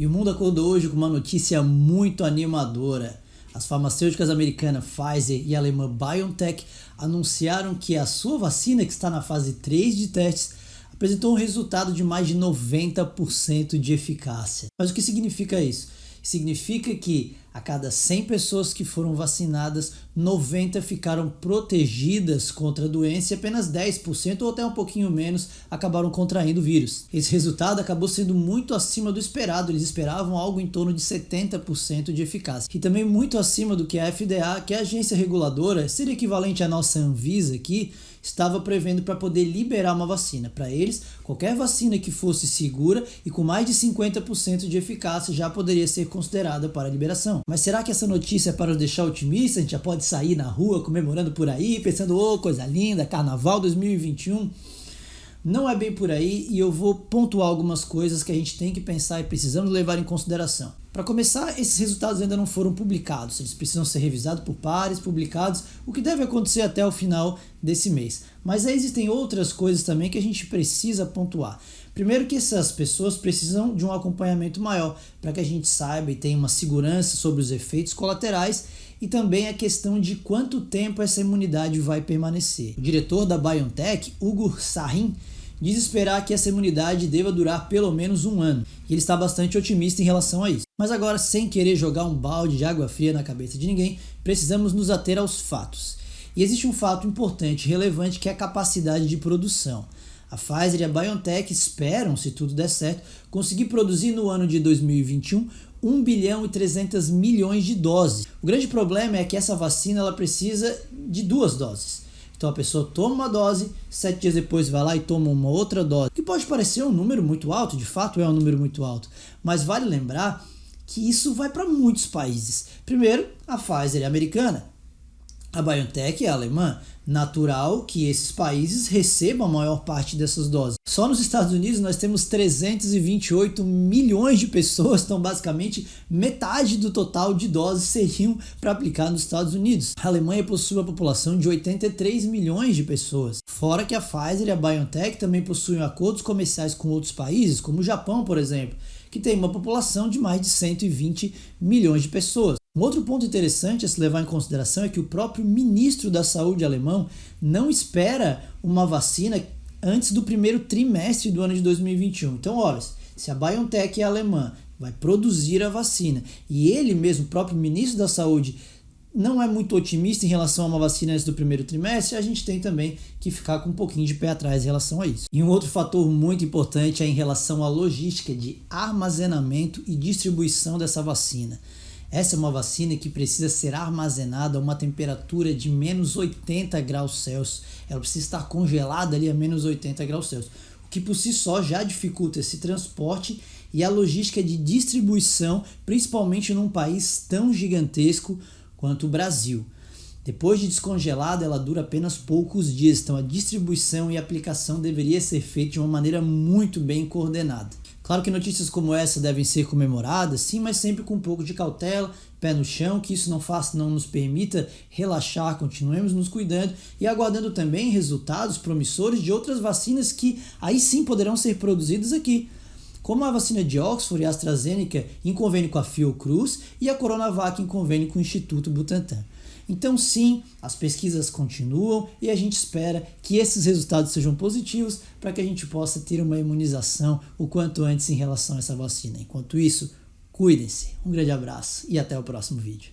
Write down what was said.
E o mundo acordou hoje com uma notícia muito animadora. As farmacêuticas americanas Pfizer e a alemã BioNTech anunciaram que a sua vacina, que está na fase 3 de testes, apresentou um resultado de mais de 90% de eficácia. Mas o que significa isso? Significa que a cada 100 pessoas que foram vacinadas, 90 ficaram protegidas contra a doença e apenas 10% ou até um pouquinho menos acabaram contraindo o vírus. Esse resultado acabou sendo muito acima do esperado, eles esperavam algo em torno de 70% de eficácia. E também muito acima do que a FDA, que é a agência reguladora, seria equivalente à nossa Anvisa aqui, estava prevendo para poder liberar uma vacina. Para eles, qualquer vacina que fosse segura e com mais de 50% de eficácia já poderia ser considerada para liberação. Mas será que essa notícia é para nos deixar otimistas? A gente já pode sair na rua comemorando por aí, pensando, coisa linda, Carnaval 2021? Não é bem por aí e eu vou pontuar algumas coisas que a gente tem que pensar e precisamos levar em consideração. Para começar, esses resultados ainda não foram publicados, eles precisam ser revisados por pares, publicados, o que deve acontecer até o final desse mês. Mas aí existem outras coisas também que a gente precisa pontuar. Primeiro que essas pessoas precisam de um acompanhamento maior, para que a gente saiba e tenha uma segurança sobre os efeitos colaterais e também a questão de quanto tempo essa imunidade vai permanecer. O diretor da BioNTech, Ugur Sahin, diz esperar que essa imunidade deva durar pelo menos um ano. E ele está bastante otimista em relação a isso. Mas agora, sem querer jogar um balde de água fria na cabeça de ninguém, precisamos nos ater aos fatos. E existe um fato importante e relevante que é a capacidade de produção. A Pfizer e a BioNTech esperam, se tudo der certo, conseguir produzir no ano de 2021 1 bilhão e 300 milhões de doses. O grande problema é que essa vacina ela precisa de 2 doses. Então a pessoa toma uma dose, 7 dias depois vai lá e toma uma outra dose. Que pode parecer um número muito alto, de fato é um número muito alto, mas vale lembrar que isso vai para muitos países. Primeiro, a Pfizer é americana, a BioNTech é alemã. Natural que esses países recebam a maior parte dessas doses. Só nos Estados Unidos nós temos 328 milhões de pessoas, então basicamente metade do total de doses seriam para aplicar nos Estados Unidos. A Alemanha possui uma população de 83 milhões de pessoas. Fora que a Pfizer e a BioNTech também possuem acordos comerciais com outros países, como o Japão, por exemplo, que tem uma população de mais de 120 milhões de pessoas. Um outro ponto interessante a se levar em consideração é que o próprio ministro da Saúde alemão não espera uma vacina antes do primeiro trimestre do ano de 2021. Então, olha, se a BioNTech é alemã, vai produzir a vacina e ele mesmo, o próprio ministro da Saúde, não é muito otimista em relação a uma vacina antes do primeiro trimestre, a gente tem também que ficar com um pouquinho de pé atrás em relação a isso. E um outro fator muito importante é em relação à logística de armazenamento e distribuição dessa vacina. Essa é uma vacina que precisa ser armazenada a uma temperatura de menos 80 graus Celsius. Ela precisa estar congelada ali a menos 80 graus Celsius, o que por si só já dificulta esse transporte e a logística de distribuição, principalmente num país tão gigantesco quanto o Brasil. Depois de descongelada, ela dura apenas poucos dias, então a distribuição e aplicação deveria ser feita de uma maneira muito bem coordenada. Claro que notícias como essa devem ser comemoradas, sim, mas sempre com um pouco de cautela, pé no chão, que isso não nos permita relaxar, continuemos nos cuidando e aguardando também resultados promissores de outras vacinas que aí sim poderão ser produzidas aqui, como a vacina de Oxford e AstraZeneca em convênio com a Fiocruz e a Coronavac em convênio com o Instituto Butantan. Então sim, as pesquisas continuam e a gente espera que esses resultados sejam positivos para que a gente possa ter uma imunização o quanto antes em relação a essa vacina. Enquanto isso, cuidem-se. Um grande abraço e até o próximo vídeo.